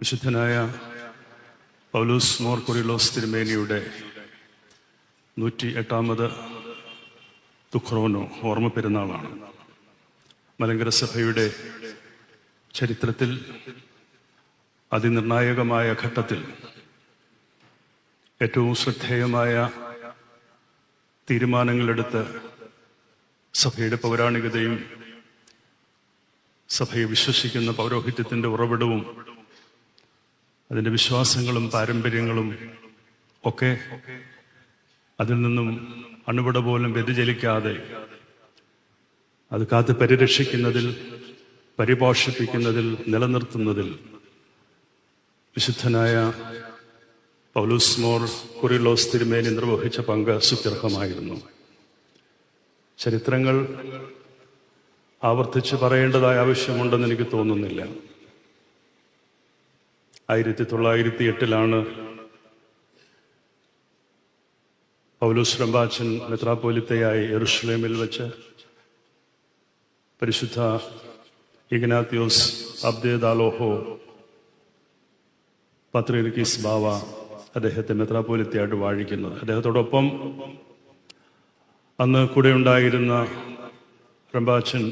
വിശുദ്ധനായ പൗലോസ് മോർ കൊറിലോസ് തിരുമേനിയുടെ 108ാമത് ദുഃഖ്രോനോ ഓർമ്മ പെരുന്നാളാണ്. മലങ്കര സഭയുടെ ചരിത്രത്തിൽ അതിനിർണായകമായ ഘട്ടത്തിൽ ഏറ്റവും ശ്രദ്ധേയമായ തീരുമാനങ്ങളെടുത്ത് സഭയുടെ പൗരാണികതയും സഭയെ വിശ്വസിക്കുന്ന പൗരോഹിത്യത്തിൻ്റെ ഉറവിടവും അതിൻ്റെ വിശ്വാസങ്ങളും പാരമ്പര്യങ്ങളും ഒക്കെ അതിൽ നിന്നും അണുവിട പോലും വ്യതിചലിക്കാതെ അത് കാത്ത് പരിരക്ഷിക്കുന്നതിൽ, പരിപോഷിപ്പിക്കുന്നതിൽ, നിലനിർത്തുന്നതിൽ വിശുദ്ധനായ പൗലോസ് മോർ കൊറിലോസ് തിരുമേനി നിർവഹിച്ച പങ്ക് സുത്യർഹമായിരുന്നു. ചരിത്രങ്ങൾ ആവർത്തിച്ച് പറയേണ്ടതായ ആവശ്യമുണ്ടെന്ന് എനിക്ക് തോന്നുന്നില്ല. 1908 പൗലോസ് റമ്പാച്ചൻ മെത്രാപ്പോലിത്തയായി യെരുശലേമിൽ വെച്ച് പരിശുദ്ധ ഇഗ്നാത്യോസ് അബ്ദേദാലോഹോ പത്രീർക്കീസ് ബാവ അദ്ദേഹത്തെ മെത്രാപ്പോലിത്തയായിട്ട് വാഴിക്കുന്നത്. അദ്ദേഹത്തോടൊപ്പം അന്ന് കൂടെ ഉണ്ടായിരുന്ന റമ്പാച്ചൻ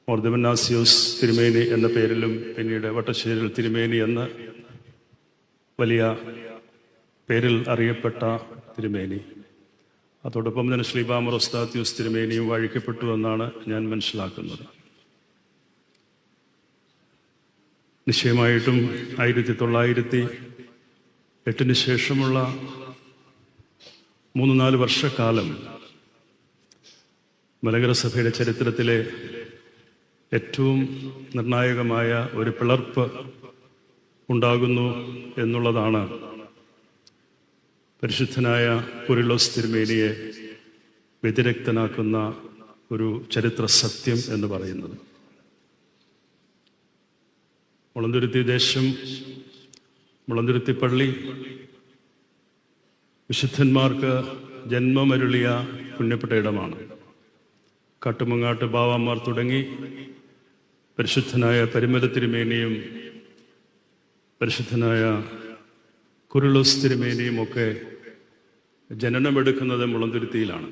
മോർ ദിവന്നാസിയോസ് തിരുമേനി എന്ന പേരിലും പിന്നീട് വട്ടശ്ശേരിൽ തിരുമേനി എന്ന വലിയ പേരിൽ അറിയപ്പെട്ട തിരുമേനി, അതോടൊപ്പം തന്നെ ശ്രീബാ മോർ ഒസ്താത്യോസ് തിരുമേനിയും വാഴിക്കപ്പെട്ടു എന്നാണ് ഞാൻ മനസ്സിലാക്കുന്നത്. നിശ്ചയമായിട്ടും 1908 ശേഷമുള്ള 3-4 വർഷക്കാലം മലങ്കര സഭയുടെ ചരിത്രത്തിലെ ഏറ്റവും നിർണായകമായ ഒരു പിളർപ്പ് ഉണ്ടാകുന്നു എന്നുള്ളതാണ് പരിശുദ്ധനായ കൊറിലോസ് തിരുമേനിയെ വ്യതിരക്തനാക്കുന്ന ഒരു ചരിത്ര സത്യം എന്ന് പറയുന്നത്. മുളന്തുരുത്തി ദേശം, മുളന്തുരുത്തി പള്ളി വിശുദ്ധന്മാർക്ക് ജന്മമരുളിയ പുണ്യപ്പെട്ട ഇടമാണ്. കാട്ടുമങ്ങാട്ട് ബാവാമാർ തുടങ്ങി പരിശുദ്ധനായ പരിമല തിരുമേനിയും പരിശുദ്ധനായ കൊറിലോസ് തിരുമേനിയും ഒക്കെ ജനനമെടുക്കുന്നത് മുളന്തുരുത്തിയിലാണ്.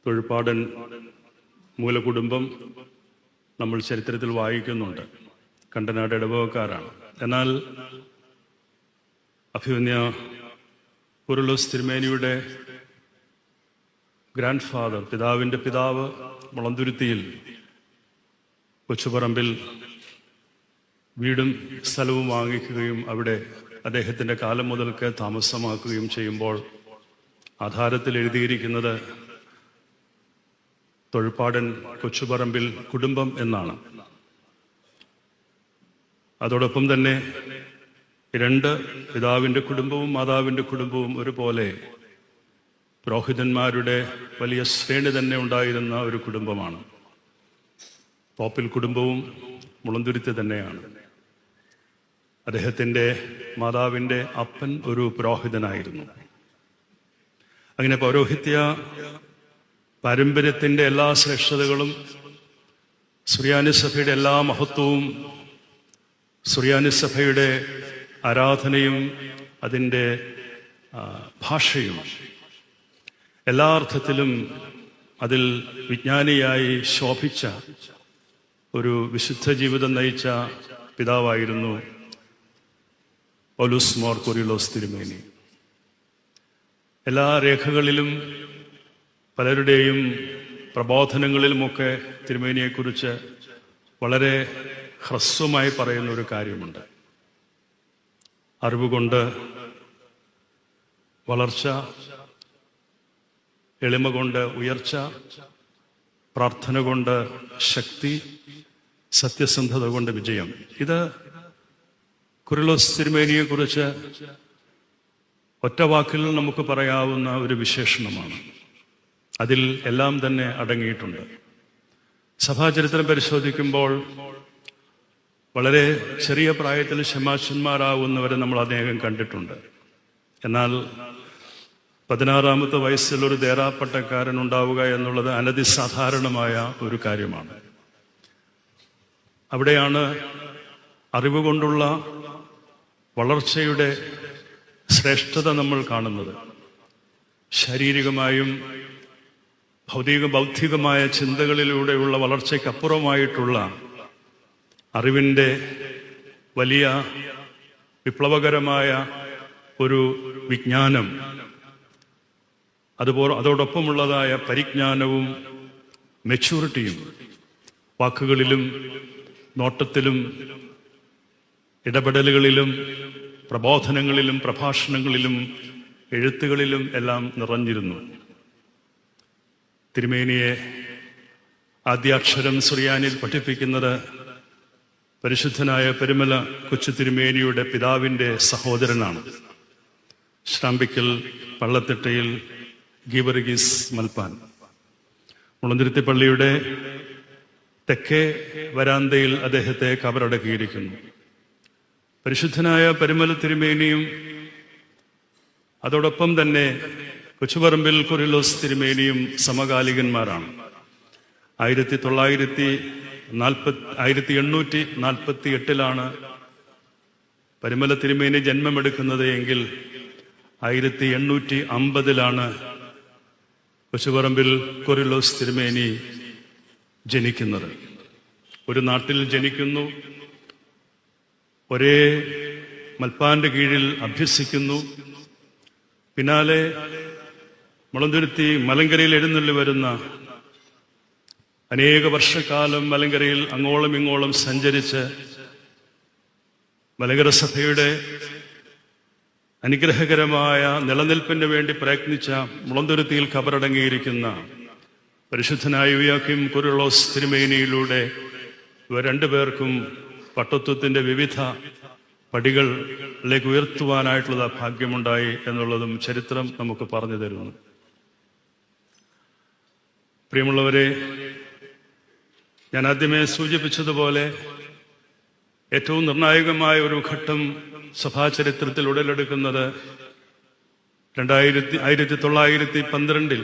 തൊഴുപ്പാടൻ മൂലകുടുംബം നമ്മൾ ചരിത്രത്തിൽ വായിക്കുന്നുണ്ട്, കണ്ടനാട് ഇടവകക്കാരാണ്. എന്നാൽ അഭിമന്യ കൊറിലോസ് തിരുമേനിയുടെ ഗ്രാൻഡ് ഫാദർ, പിതാവിൻ്റെ പിതാവ്, മുളന്തുരുത്തിയിൽ കൊച്ചുപറമ്പിൽ വീടും സ്ഥലവും വാങ്ങിക്കുകയും അവിടെ അദ്ദേഹത്തിൻ്റെ കാലം മുതൽക്ക് താമസമാക്കുകയും ചെയ്യുമ്പോൾ ആധാരത്തിൽ എഴുതിയിരിക്കുന്നത് തൊഴുപ്പാടൻ കൊച്ചുപറമ്പിൽ കുടുംബം എന്നാണ്. അതോടൊപ്പം തന്നെ 2 പിതാവിൻ്റെ കുടുംബവും മാതാവിൻ്റെ കുടുംബവും ഒരുപോലെ പുരോഹിതന്മാരുടെ വലിയ ശ്രേണി തന്നെ ഉണ്ടായിരുന്ന ഒരു കുടുംബമാണ്. പോപ്പിൽ കുടുംബവും മുളന്തുരുത്തി തന്നെയാണ്. അദ്ദേഹത്തിൻ്റെ മാതാവിൻ്റെ അപ്പൻ ഒരു പുരോഹിതനായിരുന്നു. അങ്ങനെ പൗരോഹിത്യ പാരമ്പര്യത്തിൻ്റെ എല്ലാ ശ്രേഷ്ഠതകളും, സുറിയാനി സഭയുടെ എല്ലാ മഹത്വവും, സുറിയാനി സഭയുടെ ആരാധനയും അതിൻ്റെ ഭാഷയും എല്ലാ അർത്ഥത്തിലും അതിൽ വിജ്ഞാനിയായി ശോഭിച്ച ഒരു വിശുദ്ധ ജീവിതം നയിച്ച പിതാവായിരുന്നു പൗലോസ് മോർ കൊറിലോസ് തിരുമേനി. എല്ലാ രേഖകളിലും പലരുടെയും പ്രബോധനങ്ങളിലുമൊക്കെ തിരുമേനിയെക്കുറിച്ച് വളരെ ഹ്രസ്വമായി പറയുന്ന ഒരു കാര്യമുണ്ട്. അറിവുകൊണ്ട് വളർച്ച, എളിമ കൊണ്ട് ഉയർച്ച, പ്രാർത്ഥന കൊണ്ട് ശക്തി, സത്യസന്ധത കൊണ്ട് വിജയം. ഇത് കൊറിലോസ് തിരുമേനിയെക്കുറിച്ച് ഒറ്റ വാക്കിൽ നമുക്ക് പറയാവുന്ന ഒരു വിശേഷണമാണ്. അതിൽ എല്ലാം തന്നെ അടങ്ങിയിട്ടുണ്ട്. സഭാചരിത്രം പരിശോധിക്കുമ്പോൾ വളരെ ചെറിയ പ്രായത്തിൽ ശമാശന്മാരാകുന്നവരെ നമ്മൾ അനേകം കണ്ടിട്ടുണ്ട്. എന്നാൽ 16ാമത്തെ വയസ്സിൽ ഒരു ദേറാപ്പട്ടക്കാരൻ ഉണ്ടാവുക എന്നുള്ളത് അനധിസാധാരണമായ ഒരു കാര്യമാണ്. അവിടെയാണ് അറിവ് കൊണ്ടുള്ള വളർച്ചയുടെ ശ്രേഷ്ഠത നമ്മൾ കാണുന്നത്. ശാരീരികമായും ബൗദ്ധികമായ ചിന്തകളിലൂടെയുള്ള വളർച്ചയ്ക്കപ്പുറമായിട്ടുള്ള അറിവിൻ്റെ വലിയ വിപ്ലവകരമായ ഒരു വിജ്ഞാനം, അതോടൊപ്പമുള്ളതായ പരിജ്ഞാനവും മെച്യൂരിറ്റിയും വാക്കുകളിലും നോട്ടത്തിലും ഇടപെടലുകളിലും പ്രബോധനങ്ങളിലും പ്രഭാഷണങ്ങളിലും എഴുത്തുകളിലും എല്ലാം നിറഞ്ഞിരുന്നു. തിരുമേനിയെ ആദ്യാക്ഷരം സുറിയാനിൽ പഠിപ്പിക്കുന്നത് പരിശുദ്ധനായ പെരുമല കൊച്ചു തിരുമേനിയുടെ പിതാവിൻ്റെ സഹോദരനാണ്. ശ്രാമ്പിക്കൽ പള്ളത്തിട്ടയിൽ ഗീവർഗീസ് മൽപ്പാൻ. മുളന്തുരുത്തി പള്ളിയുടെ തെക്കേ വരാന്തയിൽ അദ്ദേഹത്തെ കബറടക്കിയിരിക്കുന്നു. പരിശുദ്ധനായ പെരുമല തിരുമേനിയും അതോടൊപ്പം തന്നെ കൊച്ചുപറമ്പിൽ കുറിലോസ് തിരുമേനിയും സമകാലികന്മാരാണ്. 1848 പരിമല തിരുമേനി ജന്മമെടുക്കുന്നത് എങ്കിൽ 1850 കൊച്ചുപറമ്പിൽ കുറിലോസ് തിരുമേനി ജനിക്കുന്നത്. ഒരു നാട്ടിൽ ജനിക്കുന്നു, ഒരേ മൽപ്പാന്റെ കീഴിൽ അഭ്യസിക്കുന്നു. പിന്നാലെ മുളന്തുരുത്തി മലങ്കരയിൽ എഴുന്നള്ളി വരുന്ന അനേക വർഷക്കാലം മലങ്കരയിൽ അങ്ങോളം ഇങ്ങോളം സഞ്ചരിച്ച് മലങ്കര സഭയുടെ അനുഗ്രഹകരമായ നിലനിൽപ്പിന് വേണ്ടി പ്രയത്നിച്ച മുളന്തുരുത്തിയിൽ കബറടങ്ങിയിരിക്കുന്ന പരിശുദ്ധനായ യോയാക്കീം കുറിലോസ് തിരുമേനിയിലൂടെ ഇവർ രണ്ടുപേർക്കും പട്ടത്വത്തിന്റെ വിവിധ പടികളിലേക്ക് ഉയർത്തുവാനായിട്ടുള്ള ഭാഗ്യമുണ്ടായി എന്നുള്ളതും ചരിത്രം നമുക്ക് പറഞ്ഞു തരുന്നു. പ്രിയമുള്ളവരെ, ഞാൻ ആദ്യമേ സൂചിപ്പിച്ചതുപോലെ ഏറ്റവും നിർണായകമായ ഒരു ഘട്ടം സഭാചരിത്രത്തിൽ ഉടലെടുക്കുന്നത് 1912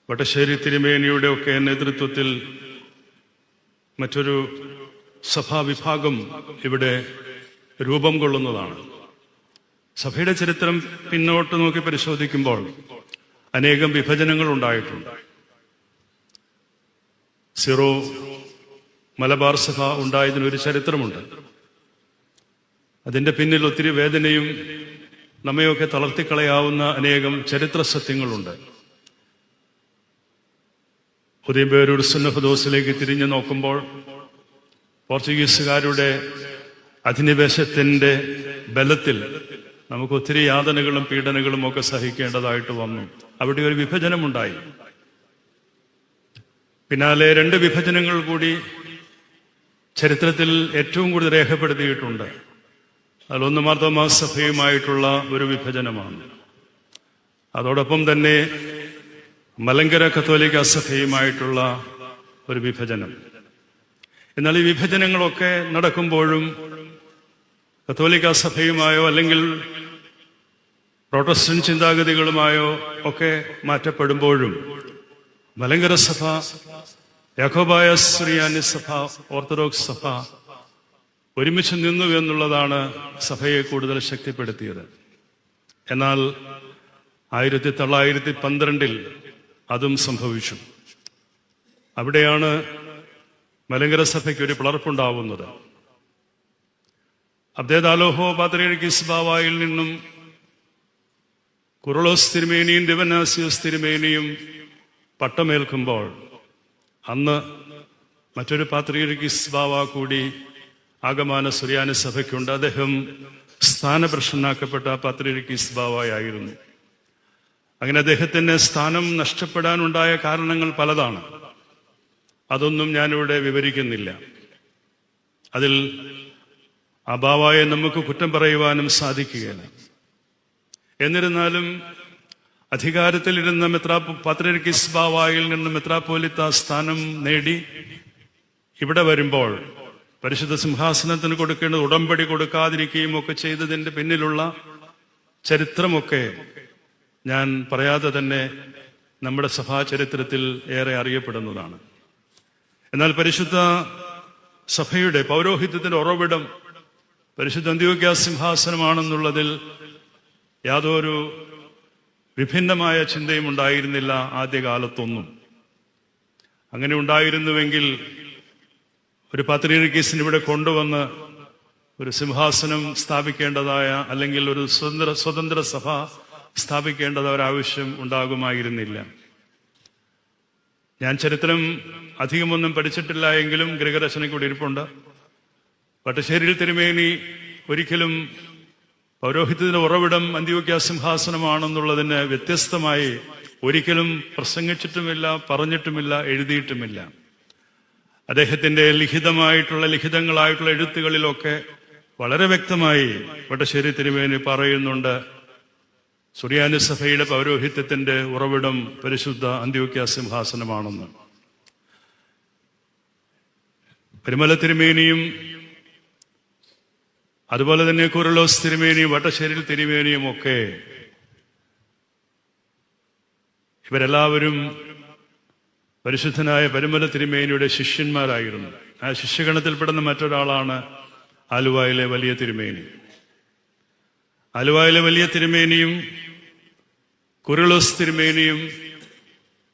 വട്ടശ്ശേരി തിരുമേനിയുടെ ഒക്കെ നേതൃത്വത്തിൽ മറ്റൊരു സഭാവിഭാഗം ഇവിടെ രൂപം കൊള്ളുന്നതാണ്. സഭയുടെ ചരിത്രം പിന്നോട്ട് നോക്കി പരിശോധിക്കുമ്പോൾ അനേകം വിഭജനങ്ങൾ ഉണ്ടായിട്ടുണ്ട്. സിറോ മലബാർ സഭ ഉണ്ടായതിനൊരു ചരിത്രമുണ്ട്. അതിൻ്റെ പിന്നിൽ ഒത്തിരി വേദനയും നമ്മയൊക്കെ തളർത്തിക്കളയാവുന്ന അനേകം ചരിത്ര സത്യങ്ങളുണ്ട്. ഉദയംപേരൂർ സുന്നഹദോസിലേക്ക് തിരിഞ്ഞു നോക്കുമ്പോൾ പോർച്ചുഗീസുകാരുടെ അധിനിവേശത്തിന്റെ ബലത്തിൽ നമുക്ക് ഒത്തിരി യാതനകളും പീഡനങ്ങളും ഒക്കെ സഹിക്കേണ്ടതായിട്ട് വന്നു. അവിടെ ഒരു വിഭജനമുണ്ടായി. പിന്നാലെ 2 വിഭജനങ്ങൾ കൂടി ചരിത്രത്തിൽ ഏറ്റവും കൂടുതൽ രേഖപ്പെടുത്തിയിട്ടുണ്ട്. അതിലൊന്ന് മാർത്തോമാ സഭയുമായിട്ടുള്ള ഒരു വിഭജനമാണ്. അതോടൊപ്പം തന്നെ മലങ്കര കത്തോലിക്ക സഭയുമായിട്ടുള്ള ഒരു വിഭജനം. എന്നാൽ ഈ വിഭജനങ്ങളൊക്കെ നടക്കുമ്പോഴും കത്തോലിക്ക സഭയുമായോ അല്ലെങ്കിൽ പ്രോട്ടസ്റ്റന്റ് ചിന്താഗതികളുമായോ ഒക്കെ മാറ്റപ്പെടുമ്പോഴും മലങ്കര സഭ, യാക്കോബായ സുറിയാനി സഭ, ഓർത്തഡോക്സ് സഭ ഒരുമിച്ച് നിന്നു എന്നുള്ളതാണ് സഭയെ കൂടുതൽ ശക്തിപ്പെടുത്തിയത്. എന്നാൽ 1912 അതും സംഭവിച്ചു. അവിടെയാണ് മലങ്കര സഭയ്ക്ക് ഒരു പിളർപ്പുണ്ടാവുന്നത്. അബ്ദേദാലോഹോ പാത്രിയർക്കീസ് ബാവായിൽ നിന്നും കുറിലോസ് തിരുമേനിയും ദിവനാസിയോസ് തിരുമേനിയും പട്ടമേൽക്കുമ്പോൾ അന്ന് മറ്റൊരു പാത്രിയർക്കീസ് ബാവ കൂടി ആഗമാന സുറിയാനി സഭയ്ക്കുണ്ട്. അദ്ദേഹം സ്ഥാനഭ്രഷ്ടനാക്കപ്പെട്ട പാത്രിയർക്കീസ് ബാവയായിരുന്നു. അങ്ങനെ അദ്ദേഹത്തിന് സ്ഥാനം നഷ്ടപ്പെടാനുണ്ടായ കാരണങ്ങൾ പലതാണ്. അതൊന്നും ഞാനിവിടെ വിവരിക്കുന്നില്ല. അതിൽ ആ ബാവായെ നമുക്ക് കുറ്റം പറയുവാനും സാധിക്കുകയില്ല. എന്നിരുന്നാലും അധികാരത്തിലിരുന്ന പാത്രിയർക്കീസ് ബാവായിൽ നിന്ന് മെത്രാപ്പോലിത്ത സ്ഥാനം നേടി ഇവിടെ വരുമ്പോൾ പരിശുദ്ധ സിംഹാസനത്തിന് കൊടുക്കേണ്ടത് ഉടമ്പടി കൊടുക്കാതിരിക്കുകയും ഒക്കെ ചെയ്തതിന്റെ പിന്നിലുള്ള ചരിത്രമൊക്കെ ഞാൻ പറയാതെ തന്നെ നമ്മുടെ സഭാ ചരിത്രത്തിൽ ഏറെ അറിയപ്പെടുന്നതാണ്. എന്നാൽ പരിശുദ്ധ സഭയുടെ പൗരോഹിത്യത്തിന്റെ ഉറവിടം പരിശുദ്ധ അന്ത്യോക്യ സിംഹാസനമാണെന്നുള്ളതിൽ യാതൊരു വിഭിന്നമായ ചിന്തയും ഉണ്ടായിരുന്നില്ല ആദ്യകാലത്തൊന്നും. അങ്ങനെ ഉണ്ടായിരുന്നുവെങ്കിൽ ഒരു പാത്രീർക്കീസിന് ഇവിടെ കൊണ്ടുവന്ന് ഒരു സിംഹാസനം സ്ഥാപിക്കേണ്ടതായ അല്ലെങ്കിൽ ഒരു സ്വതന്ത്ര സഭ സ്ഥാപിക്കേണ്ടതായ ഒരാവശ്യം ഉണ്ടാകുമായിരുന്നില്ല. ഞാൻ ചരിത്രം അധികമൊന്നും പഠിച്ചിട്ടില്ല എങ്കിലും ഗ്രഹരചനയ്ക്ക് ഇവിടെ ഇരിപ്പുണ്ട്. വട്ടശ്ശേരിയിൽ തിരുമേനി ഒരിക്കലും പൗരോഹിത്യത്തിന്റെ ഉറവിടം അന്ത്യോക്യ സിംഹാസനമാണെന്നുള്ളതിന് വ്യത്യസ്തമായി ഒരിക്കലും പ്രസംഗിച്ചിട്ടുമില്ല, പറഞ്ഞിട്ടുമില്ല, എഴുതിയിട്ടുമില്ല. അദ്ദേഹത്തിന്റെ ലിഖിതങ്ങളായിട്ടുള്ള എഴുത്തുകളിലൊക്കെ വളരെ വ്യക്തമായി വട്ടശ്ശേരി തിരുമേനി പറയുന്നുണ്ട്, സുറിയാനി സഭയുടെ പൗരോഹിത്യത്തിന്റെ ഉറവിടം പരിശുദ്ധ അന്ത്യോക്യ സിംഹാസനമാണെന്ന്. പരിമല തിരുമേനിയും അതുപോലെ തന്നെ കുരുളോസ് തിരുമേനിയും വട്ടശ്ശേരിൽ തിരുമേനിയും ഒക്കെ ഇവരെല്ലാവരും പരിശുദ്ധനായ പരിമല തിരുമേനിയുടെ ശിഷ്യന്മാരായിരുന്നു. ആ ശിഷ്യഗണത്തിൽപ്പെടുന്ന മറ്റൊരാളാണ് ആലുവായിലെ വലിയ തിരുമേനി. ആലുവായിലെ വലിയ തിരുമേനിയും കുരുളോസ് തിരുമേനിയും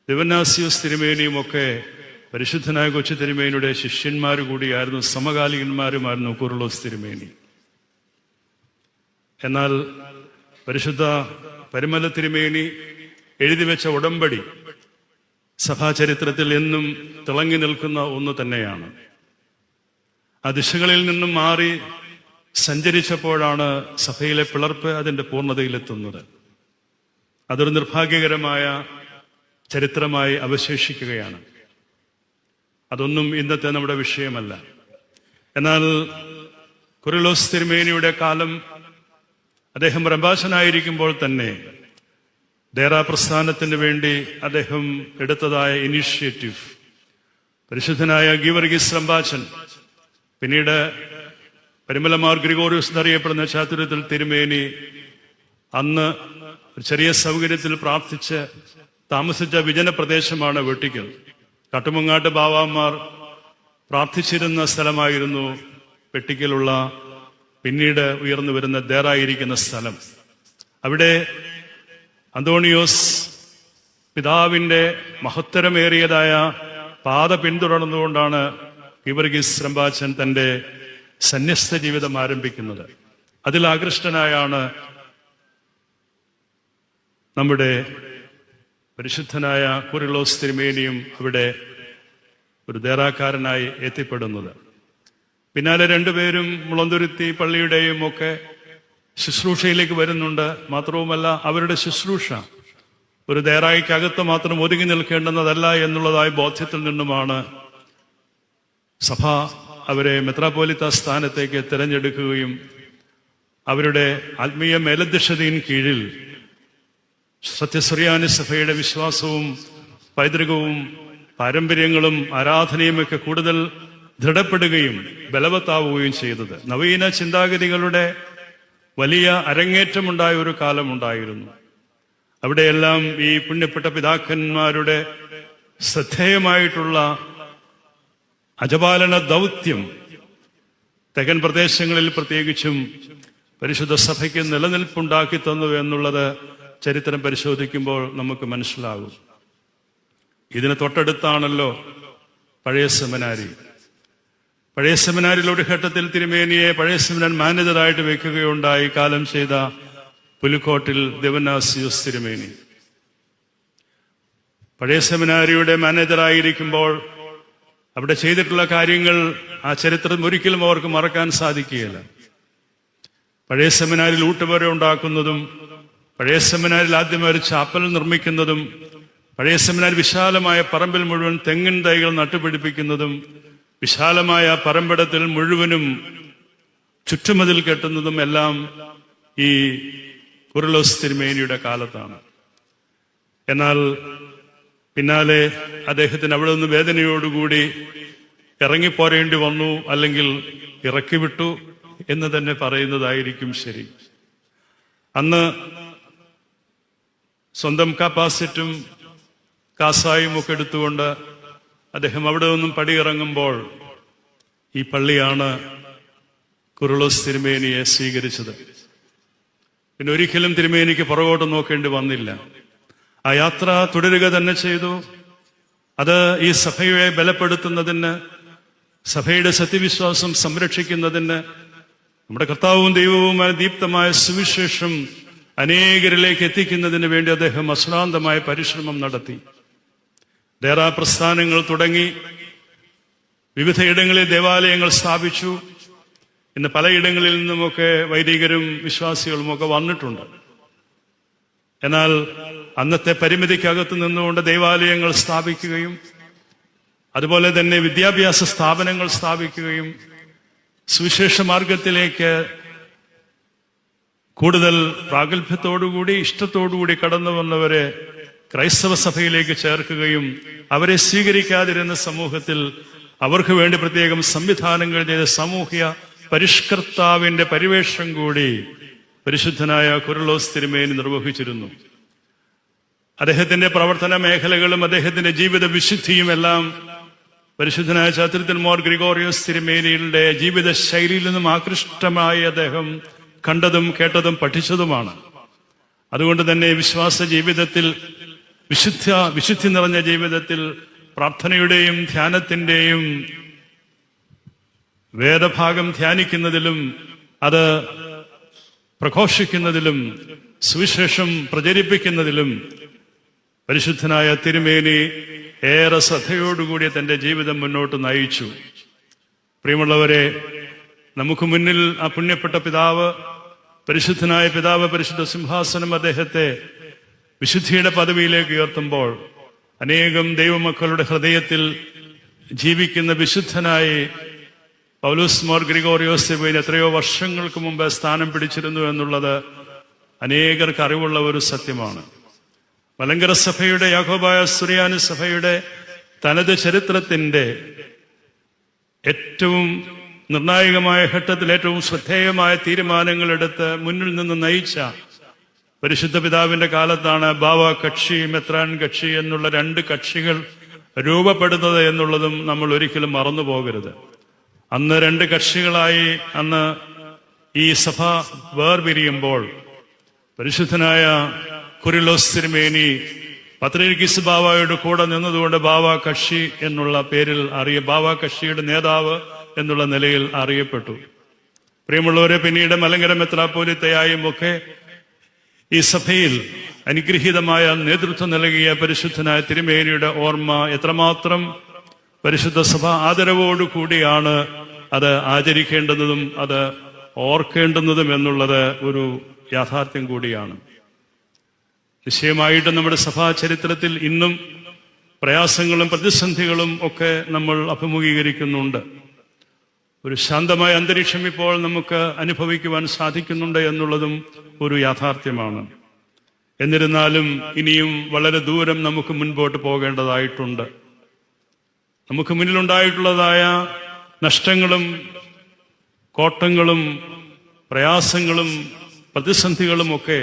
ദിവന്നാസിയോസ് തിരുമേനിയും ഒക്കെ പരിശുദ്ധനായ കൊച്ചു തിരുമേനിയുടെ ശിഷ്യന്മാർ കൂടിയായിരുന്നു, സമകാലികന്മാരുമായിരുന്നു കുരുളോസ് തിരുമേനി. എന്നാൽ പരിശുദ്ധ പരിമല തിരുമേനി എഴുതി വെച്ച ഉടമ്പടി സഭാചരിത്രത്തിൽ എന്നും തിളങ്ങി നിൽക്കുന്ന ഒന്ന് തന്നെയാണ്. ആ ദിശകളിൽ നിന്നും മാറി സഞ്ചരിച്ചപ്പോഴാണ് സഭയിലെ പിളർപ്പ് അതിന്റെ പൂർണ്ണതയിലെത്തുന്നത്. അതൊരു നിർഭാഗ്യകരമായ ചരിത്രമായി അവശേഷിക്കുകയാണ്. അതൊന്നും ഇന്നത്തെ നമ്മുടെ വിഷയമല്ല. എന്നാൽ കുരുളോസ് തിരുമേനിയുടെ കാലം, അദ്ദേഹം റംബാശനായിരിക്കുമ്പോൾ തന്നെ ദേറാ പ്രസ്ഥാനത്തിന് വേണ്ടി അദ്ദേഹം എടുത്തതായ ഇനീഷ്യേറ്റീവ്, പരിശുദ്ധനായ ഗീവർഗീസ് റംബാച്ചൻ, പിന്നീട് പരിമലമാർ ഗ്രിഗോറിയോസ് എന്നറിയപ്പെടുന്ന ചാതുര്യത്തിൽ തിരുമേനി അന്ന് ഒരു ചെറിയ സൗകര്യത്തിൽ പ്രാർത്ഥിച്ച് താമസിച്ച വിജന പ്രദേശമാണ് വെട്ടിക്കൽ. കാട്ടുമങ്ങാട്ട് ബാവാമാർ പ്രാർത്ഥിച്ചിരുന്ന സ്ഥലമായിരുന്നു വെട്ടിക്കലുള്ള പിന്നീട് ഉയർന്നു വരുന്ന ദേറായിരിക്കുന്ന സ്ഥലം. അവിടെ അന്തോണിയോസ് പിതാവിന്റെ മഹത്തരമേറിയതായ പാത പിന്തുടർന്നുകൊണ്ടാണ് ഗീവർഗീസ് റംബാച്ചൻ തന്റെ സന്യസ്ത ജീവിതം ആരംഭിക്കുന്നത്. അതിൽ ആകൃഷ്ടനായാണ് നമ്മുടെ പരിശുദ്ധനായ കുരുളോസ് തിരുമേനിയും അവിടെ ഒരു ദേറാക്കാരനായി എത്തിപ്പെടുന്നത്. പിന്നാലെ രണ്ടുപേരും മുളന്തുരുത്തി പള്ളിയുടെയും ഒക്കെ ശുശ്രൂഷയിലേക്ക് വരുന്നുണ്ട്. മാത്രവുമല്ല, അവരുടെ ശുശ്രൂഷ ഒരു ദേറായിക്കകത്ത് മാത്രം ഒതുങ്ങി നിൽക്കേണ്ടുന്നതല്ല എന്നുള്ളതായ ബോധ്യത്തിൽ നിന്നുമാണ് സഭ അവരെ മെത്രാപ്പോലിത്ത സ്ഥാനത്തേക്ക് തിരഞ്ഞെടുക്കുകയും അവരുടെ ആത്മീയ മേലധ്യക്ഷതയിൻ കീഴിൽ സത്യസുറിയാനി സഭയുടെ വിശ്വാസവും പൈതൃകവും പാരമ്പര്യങ്ങളും ആരാധനയുമൊക്കെ കൂടുതൽ ദൃഢപ്പെടുകയും ബലവത്താവുകയും ചെയ്തത്. നവീന ചിന്താഗതികളുടെ വലിയ അരങ്ങേറ്റമുണ്ടായ ഒരു കാലമുണ്ടായിരുന്നു. അവിടെയെല്ലാം ഈ പുണ്യപ്പെട്ട പിതാക്കന്മാരുടെ ശ്രദ്ധേയമായിട്ടുള്ള അജപാലന ദൗത്യം തെക്കൻ പ്രദേശങ്ങളിൽ പ്രത്യേകിച്ചും പരിശുദ്ധ സഭയ്ക്ക് നിലനിൽപ്പുണ്ടാക്കി തന്നു എന്നുള്ളത് ചരിത്രം പരിശോധിക്കുമ്പോൾ നമുക്ക് മനസ്സിലാകും. ഇതിന് തൊട്ടടുത്താണല്ലോ പഴയ സെമിനാരി. പഴയ സെമിനാരിൽ ഒരു ഘട്ടത്തിൽ തിരുമേനിയെ പഴയ സെമിനാർ മാനേജറായിട്ട് വെക്കുകയുണ്ടായി കാലം ചെയ്ത പുലിക്കോട്ടിൽ ദിവന്നാസിയോസ് തിരുമേനി. പഴയ സെമിനാരിയുടെ മാനേജറായിരിക്കുമ്പോൾ അവിടെ ചെയ്തിട്ടുള്ള കാര്യങ്ങൾ ആ ചരിത്രം ഒരിക്കലും അവർക്ക് മറക്കാൻ സാധിക്കുകയില്ല. പഴയ സെമിനാരിൽ ഊട്ടുപുര ഉണ്ടാക്കുന്നതും, പഴയ സെമിനാരിൽ ആദ്യമായി ഒരു ചാപ്പൽ നിർമ്മിക്കുന്നതും, പഴയ സെമിനാർ വിശാലമായ പറമ്പിൽ മുഴുവൻ തെങ്ങിൻ തൈകൾ നട്ടുപിടിപ്പിക്കുന്നതും, വിശാലമായ പറമ്പിടത്തിൽ മുഴുവനും ചുറ്റുമതിൽ കെട്ടുന്നതും എല്ലാം ഈ കുരുളോസ് തിരുമേനിയുടെ കാലത്താണ്. എന്നാൽ പിന്നാലെ അദ്ദേഹത്തിന് അവിടെ നിന്ന് വേദനയോടുകൂടി ഇറങ്ങിപ്പോരേണ്ടി വന്നു, അല്ലെങ്കിൽ ഇറക്കിവിട്ടു എന്ന് തന്നെ പറയുന്നതായിരിക്കും ശരി. അന്ന് സ്വന്തം കാപ്പാസിറ്റും കാസായും ഒക്കെ എടുത്തുകൊണ്ട് അദ്ദേഹം അവിടെ നിന്നും പടിയിറങ്ങുമ്പോൾ ഈ പള്ളിയാണ് കുരുളോസ് തിരുമേനിയെ സ്വീകരിച്ചത്. പിന്നെ ഒരിക്കലും തിരുമേനിക്ക് പുറകോട്ട് നോക്കേണ്ടി വന്നില്ല. ആ യാത്ര തുടരുക തന്നെ ചെയ്തു. അത് ഈ സഭയെ ബലപ്പെടുത്തുന്നതിന്, സഭയുടെ സത്യവിശ്വാസം സംരക്ഷിക്കുന്നതിന്, നമ്മുടെ കർത്താവും ദൈവവുമായ ദീപ്തമായ സുവിശേഷം അനേകരിലേക്ക് എത്തിക്കുന്നതിന് വേണ്ടി അദ്ദേഹം അശ്രാന്തമായ പരിശ്രമം നടത്തി. ദേറാ പ്രസ്ഥാനങ്ങൾ തുടങ്ങി, വിവിധയിടങ്ങളിൽ ദേവാലയങ്ങൾ സ്ഥാപിച്ചു. ഇന്ന് പലയിടങ്ങളിൽ നിന്നുമൊക്കെ വൈദികരും വിശ്വാസികളുമൊക്കെ വന്നിട്ടുണ്ട്. എന്നാൽ അന്നത്തെ പരിമിതിക്കകത്ത് നിന്നുകൊണ്ട് ദേവാലയങ്ങൾ സ്ഥാപിക്കുകയും അതുപോലെ തന്നെ വിദ്യാഭ്യാസ സ്ഥാപനങ്ങൾ സ്ഥാപിക്കുകയും സുവിശേഷ മാർഗത്തിലേക്ക് കൂടുതൽ പ്രാഗൽഭ്യത്തോടുകൂടി ഇഷ്ടത്തോടുകൂടി കടന്നു വന്നവരെ ക്രൈസ്തവ സഭയിലേക്ക് ചേർക്കുകയും അവരെ സ്വീകരിക്കാതിരുന്ന സമൂഹത്തിൽ അവർക്ക് വേണ്ടി പ്രത്യേകം സംവിധാനങ്ങൾ ചെയ്ത സാമൂഹ്യ പരിഷ്കർത്താവിന്റെ പരിവേഷം കൂടി പരിശുദ്ധനായ കുരുളോസ് തിരുമേനി നിർവഹിച്ചിരുന്നു. അദ്ദേഹത്തിന്റെ പ്രവർത്തന മേഖലകളും അദ്ദേഹത്തിന്റെ ജീവിത വിശുദ്ധിയും എല്ലാം പരിശുദ്ധനായ ചാത്തുരുത്തിൽ മോർ ഗ്രിഗോറിയോസ് തിരുമേനിയുടെ ജീവിത ശൈലിയിൽ നിന്നും ആകൃഷ്ടമായി അദ്ദേഹം കണ്ടതും കേട്ടതും പഠിച്ചതുമാണ്. അതുകൊണ്ട് തന്നെ വിശ്വാസ ജീവിതത്തിൽ, വിശുദ്ധി നിറഞ്ഞ ജീവിതത്തിൽ പ്രാർത്ഥനയുടെയും ധ്യാനത്തിന്റെയും വേദഭാഗം ധ്യാനിക്കുന്നതിലും അത് പ്രഘോഷിക്കുന്നതിലും സുവിശേഷം പ്രചരിപ്പിക്കുന്നതിലും പരിശുദ്ധനായ തിരുമേനി ഏറെ ശ്രദ്ധയോടുകൂടി തന്റെ ജീവിതം മുന്നോട്ട് നയിച്ചു. പ്രിയമുള്ളവരെ, നമുക്ക് മുന്നിൽ ആ പുണ്യപ്പെട്ട പിതാവ്, പരിശുദ്ധനായ പിതാവ്, പരിശുദ്ധ സിംഹാസനം അദ്ദേഹത്തെ വിശുദ്ധിയുടെ പദവിയിലേക്ക് ഉയർത്തുമ്പോൾ അനേകം ദൈവമക്കളുടെ ഹൃദയത്തിൽ ജീവിക്കുന്ന വിശുദ്ധനായി പൗലോസ് മോർ ഗ്രിഗോറിയോസ് തിരുമേനി എത്രയോ വർഷങ്ങൾക്ക് മുമ്പ് സ്ഥാനം പിടിച്ചിരുന്നു എന്നുള്ളത് അനേകർക്ക് അറിവുള്ള ഒരു സത്യമാണ്. മലങ്കര സഭയുടെ, യാക്കോബായ സുറിയാനി സഭയുടെ തനത് ചരിത്രത്തിന്റെ ഏറ്റവും നിർണായകമായ ഘട്ടത്തിൽ ഏറ്റവും ശ്രദ്ധേയമായ തീരുമാനങ്ങൾ എടുത്ത് മുന്നിൽ നിന്ന് നയിച്ച പരിശുദ്ധ പിതാവിന്റെ കാലത്താണ് ബാവ കക്ഷി, മെത്രാൻ കക്ഷി എന്നുള്ള രണ്ട് കക്ഷികൾ രൂപപ്പെടുന്നത് എന്നുള്ളതും നമ്മൾ ഒരിക്കലും മറന്നു പോകരുത്. അന്ന് രണ്ട് കക്ഷികളായി അന്ന് ഈ സഭ വേർപിരിയുമ്പോൾ പരിശുദ്ധനായ കുരുളോസ് തിരുമേനി പത്രീർക്കീസ് ബാവയുടെ കൂടെ നിന്നതുകൊണ്ട് ബാവ കക്ഷി എന്നുള്ള പേരിൽ ബാവ കക്ഷിയുടെ നേതാവ് എന്നുള്ള നിലയിൽ അറിയപ്പെട്ടു. പ്രിയമുള്ളവരെ, പിന്നീട് മലങ്കര മെത്രാപ്പോലിത്തയായും ഒക്കെ ഈ സഭയിൽ അനുഗ്രഹീതമായ നേതൃത്വം നൽകിയ പരിശുദ്ധനായ തിരുമേനിയുടെ ഓർമ്മ എത്രമാത്രം പരിശുദ്ധ സഭ ആദരവോടുകൂടിയാണ് അത് ആചരിക്കേണ്ടതും അത് ഓർക്കേണ്ടുന്നതും എന്നുള്ളത് ഒരു യാഥാർത്ഥ്യം കൂടിയാണ്. നിശ്ചയമായിട്ടും നമ്മുടെ സഭാ ചരിത്രത്തിൽ ഇന്നും പ്രയാസങ്ങളും പ്രതിസന്ധികളും ഒക്കെ നമ്മൾ അഭിമുഖീകരിക്കുന്നുണ്ട്. ഒരു ശാന്തമായ അന്തരീക്ഷം ഇപ്പോൾ നമുക്ക് അനുഭവിക്കുവാൻ സാധിക്കുന്നുണ്ട് എന്നുള്ളതും ഒരു യാഥാർത്ഥ്യമാണ്. എന്നിരുന്നാലും ഇനിയും വളരെ ദൂരം നമുക്ക് മുൻപോട്ട് പോകേണ്ടതായിട്ടുണ്ട്. നമുക്ക് മുന്നിലുണ്ടായിട്ടുള്ളതായ നഷ്ടങ്ങളും കോട്ടങ്ങളും പ്രയാസങ്ങളും പ്രതിസന്ധികളും ഒക്കെ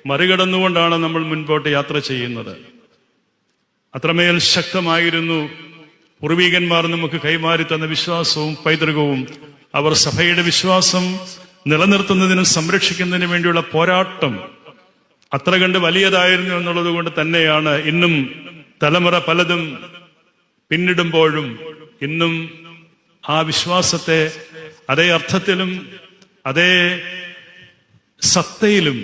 മറികടന്നുകൊണ്ടാണ് നമ്മൾ മുൻപോട്ട് യാത്ര ചെയ്യുന്നത്. അത്രമേൽ ശക്തമായിരുന്നു പൂർവീകന്മാർ നമുക്ക് കൈമാറി തന്ന വിശ്വാസവും പൈതൃകവും. അവർ സഭയുടെ വിശ്വാസം നിലനിർത്തുന്നതിനും സംരക്ഷിക്കുന്നതിനും വേണ്ടിയുള്ള പോരാട്ടം അത്ര കണ്ട് വലിയതായിരുന്നു എന്നുള്ളത് കൊണ്ട് തന്നെയാണ് ഇന്നും തലമുറ പലതും പിന്നിടുമ്പോഴും ഇന്നും ആ വിശ്വാസത്തെ അതേ അർത്ഥത്തിലും അതേ സത്തയിലും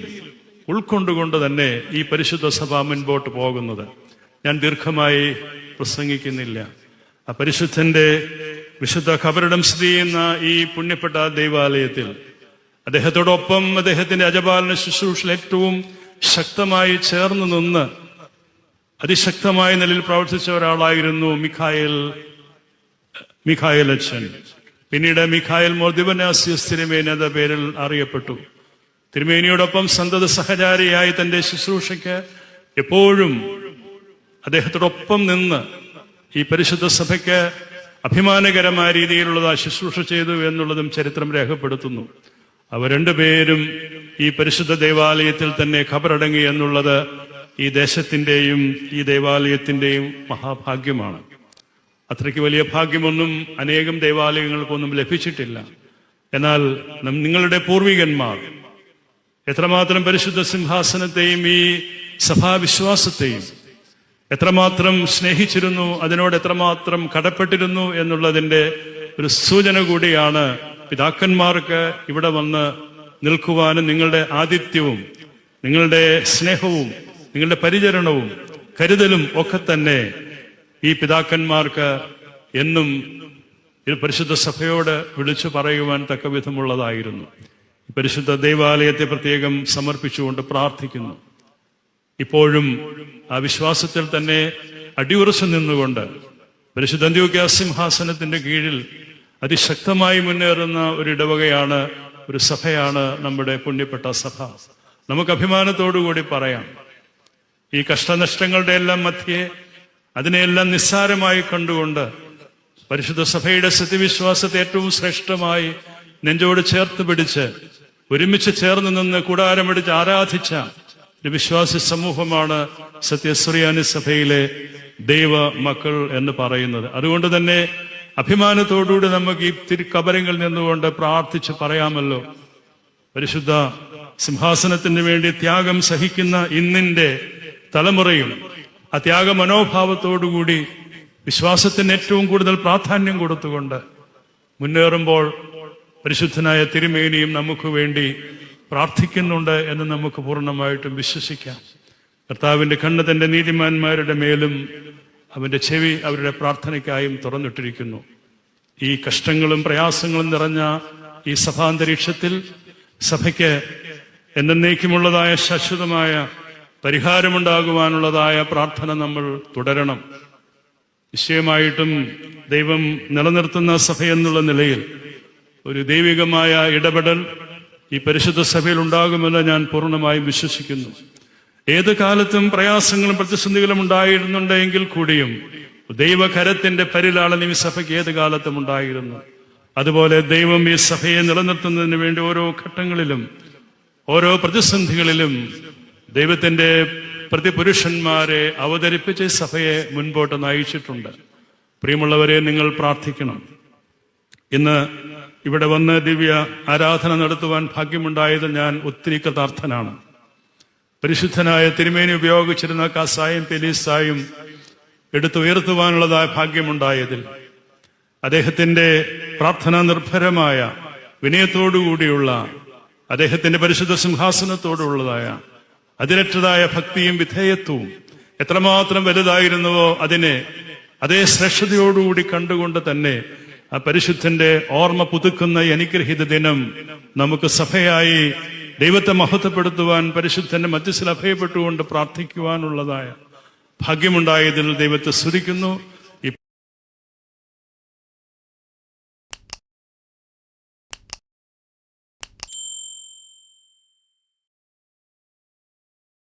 ഉൾക്കൊണ്ടുകൊണ്ട് തന്നെ ഈ പരിശുദ്ധ സഭ മുൻപോട്ട് പോകുന്നത്. ഞാൻ ദീർഘമായി പ്രസംഗിക്കുന്നില്ല. ആ പരിശുദ്ധന്റെ വിശുദ്ധ ഖബറിടം സ്ഥിതി ചെയ്യുന്ന ഈ പുണ്യപ്പെട്ട ദൈവാലയത്തിൽ അദ്ദേഹത്തോടൊപ്പം അദ്ദേഹത്തിന്റെ അജപാലന ശുശ്രൂഷയിൽ ഏറ്റവും ശക്തമായി ചേർന്ന് നിന്ന് അതിശക്തമായ നിലയിൽ പ്രവർത്തിച്ച ഒരാളായിരുന്നു മിഖായേൽ അച്ഛൻ. പിന്നീട് മിഖായേൽ മോർ ദിവനാസ്യോസ് തിരുമേനി എന്ന പേരിൽ അറിയപ്പെട്ടു. തിരുമേനിയോടൊപ്പം സന്തത സഹചാരിയായി തന്റെ ശുശ്രൂഷയ്ക്ക് എപ്പോഴും അദ്ദേഹത്തോടൊപ്പം നിന്ന് ഈ പരിശുദ്ധ സഭയ്ക്ക് അഭിമാനകരമായ രീതിയിലുള്ളത് ശുശ്രൂഷ ചെയ്തു എന്നുള്ളതും ചരിത്രം രേഖപ്പെടുത്തുന്നു. അവർ രണ്ടുപേരും ഈ പരിശുദ്ധ ദേവാലയത്തിൽ തന്നെ ഖബറടങ്ങി എന്നുള്ളത് ഈ ദേശത്തിന്റെയും ഈ ദേവാലയത്തിന്റെയും മഹാഭാഗ്യമാണ്. അത്രയ്ക്ക് വലിയ ഭാഗ്യമൊന്നും അനേകം ദേവാലയങ്ങൾക്കൊന്നും ലഭിച്ചിട്ടില്ല. എന്നാൽ നിങ്ങളുടെ പൂർവികന്മാർ എത്രമാത്രം പരിശുദ്ധ സിംഹാസനത്തെയും ഈ സഭാവിശ്വാസത്തെയും എത്രമാത്രം സ്നേഹിച്ചിരുന്നു, അതിനോട് എത്രമാത്രം കടപ്പെട്ടിരുന്നു എന്നുള്ളതിൻ്റെ ഒരു സൂചന കൂടിയാണ് പിതാക്കന്മാർക്ക് ഇവിടെ വന്ന് നിൽക്കുവാനും നിങ്ങളുടെ ആതിഥ്യവും നിങ്ങളുടെ സ്നേഹവും നിങ്ങളുടെ പരിചരണവും കരുതലും ഒക്കെ തന്നെ ഈ പിതാക്കന്മാർക്ക് എന്നും ഈ പരിശുദ്ധ സഭയോട് വിളിച്ചു പറയുവാൻ തക്ക വിധമുള്ളതായിരുന്നു. പരിശുദ്ധ ദൈവാലയത്തെ പ്രത്യേകം സമർപ്പിച്ചുകൊണ്ട് പ്രാർത്ഥിക്കുന്നു. ഇപ്പോഴും ആ വിശ്വാസത്തിൽ തന്നെ അടിയുറച്ചു നിന്നുകൊണ്ട് പരിശുദ്ധ അന്ത്യോക്യ സിംഹാസനത്തിന്റെ കീഴിൽ അതിശക്തമായി മുന്നേറുന്ന ഒരു ഇടവകയാണ്, ഒരു സഭയാണ് നമ്മുടെ പുണ്യപ്പെട്ട സഭ. നമുക്ക് അഭിമാനത്തോടുകൂടി പറയാം, ഈ കഷ്ടനഷ്ടങ്ങളുടെ എല്ലാം മധ്യേ അതിനെയെല്ലാം നിസ്സാരമായി കണ്ടുകൊണ്ട് പരിശുദ്ധ സഭയുടെ സത്യവിശ്വാസത്തെ ഏറ്റവും ശ്രേഷ്ഠമായി നെഞ്ചോട് ചേർത്ത് പിടിച്ച് ഒരുമിച്ച് ചേർന്ന് നിന്ന് കൂടാരമടിച്ച് ആരാധിച്ച ഒരു വിശ്വാസി സമൂഹമാണ് സത്യസുറിയാനി സഭയിലെ ദൈവ മക്കൾ എന്ന് പറയുന്നത്. അതുകൊണ്ട് തന്നെ അഭിമാനത്തോടുകൂടി നമുക്ക് ഈ തിരുക്കബരങ്ങളിൽ നിന്നുകൊണ്ട് പ്രാർത്ഥിച്ച് പറയാമല്ലോ, പരിശുദ്ധ സിംഹാസനത്തിന് വേണ്ടി ത്യാഗം സഹിക്കുന്ന ഇന്നിന്റെ തലമുറയും ആ ത്യാഗ മനോഭാവത്തോടുകൂടി വിശ്വാസത്തിന് ഏറ്റവും കൂടുതൽ പ്രാധാന്യം കൊടുത്തുകൊണ്ട് മുന്നേറുമ്പോൾ പരിശുദ്ധനായ തിരുമേനിയും നമുക്ക് വേണ്ടി പ്രാർത്ഥിക്കുന്നുണ്ട് എന്ന് നമുക്ക് പൂർണ്ണമായിട്ടും വിശ്വസിക്കാം. കർത്താവിന്റെ കണ്ണ് തന്റെ നീതിമാന്മാരുടെ മേലും അവന്റെ ചെവി അവരുടെ പ്രാർത്ഥനയ്ക്കായും തുറന്നിട്ടിരിക്കുന്നു. ഈ കഷ്ടങ്ങളും പ്രയാസങ്ങളും നിറഞ്ഞ ഈ സഭാന്തരീക്ഷത്തിൽ സഭയ്ക്ക് എന്നേക്കുമുള്ളതായ ശാശ്വതമായ പരിഹാരമുണ്ടാകുവാനുള്ളതായ പ്രാർത്ഥന നമ്മൾ തുടരണം. നിശ്ചയമായിട്ടും ദൈവം നിലനിർത്തുന്ന സഭയെന്നുള്ള നിലയിൽ ഒരു ദൈവികമായ ഇടപെടൽ ഈ പരിശുദ്ധ സഭയിൽ ഉണ്ടാകുമെന്ന് ഞാൻ പൂർണ്ണമായും വിശ്വസിക്കുന്നു. ഏത് കാലത്തും പ്രയാസങ്ങളും പ്രതിസന്ധികളും ഉണ്ടായിരുന്നുണ്ടെങ്കിൽ കൂടിയും ദൈവകരത്തിന്റെ പരിലാളനം ഈ സഭയ്ക്ക് ഏത് കാലത്തും ഉണ്ടായിരുന്നു. അതുപോലെ ദൈവം ഈ സഭയെ നിലനിർത്തുന്നതിന് വേണ്ടി ഓരോ ഘട്ടങ്ങളിലും ഓരോ പ്രതിസന്ധികളിലും ദൈവത്തിന്റെ പ്രതിപുരുഷന്മാരെ അവതരിപ്പിച്ച് സഭയെ മുൻപോട്ട് നയിച്ചിട്ടുണ്ട്. പ്രിയമുള്ളവരെ, നിങ്ങൾ പ്രാർത്ഥിക്കണം. ഇന്ന് ഇവിടെ വന്ന് ദിവ്യ ആരാധന നടത്തുവാൻ ഭാഗ്യമുണ്ടായത് ഞാൻ ഒത്തിരി കൃതാർത്ഥനാണ്. പരിശുദ്ധനായ തിരുമേനി ഉപയോഗിച്ചിരുന്ന കാസായും പെലീസായും എടുത്തുയർത്തുവാനുള്ളതായ ഭാഗ്യമുണ്ടായതിൽ അദ്ദേഹത്തിന്റെ പ്രാർത്ഥനാ നിർഭരമായ വിനയത്തോടുകൂടിയുള്ള അദ്ദേഹത്തിന്റെ പരിശുദ്ധ സിംഹാസനത്തോടുള്ളതായ അതിരറ്റതായ ഭക്തിയും വിധേയത്വവും എത്രമാത്രം വലുതായിരുന്നുവോ അതിനെ അതേ ശ്രേഷ്ഠതയോടുകൂടി കണ്ടുകൊണ്ട് തന്നെ ആ പരിശുദ്ധന്റെ ഓർമ്മ പുതുക്കുന്ന അനുഗ്രഹീത ദിനം നമുക്ക് സഭയായി ദൈവത്തെ മഹത്വപ്പെടുത്തുവാൻ പരിശുദ്ധന്റെ മധ്യസ്ഥിൽ അഭയപ്പെട്ടുകൊണ്ട് പ്രാർത്ഥിക്കുവാനുള്ളതായ ഭാഗ്യമുണ്ടായതിൽ ദൈവത്തെ സ്തുതിക്കുന്നു.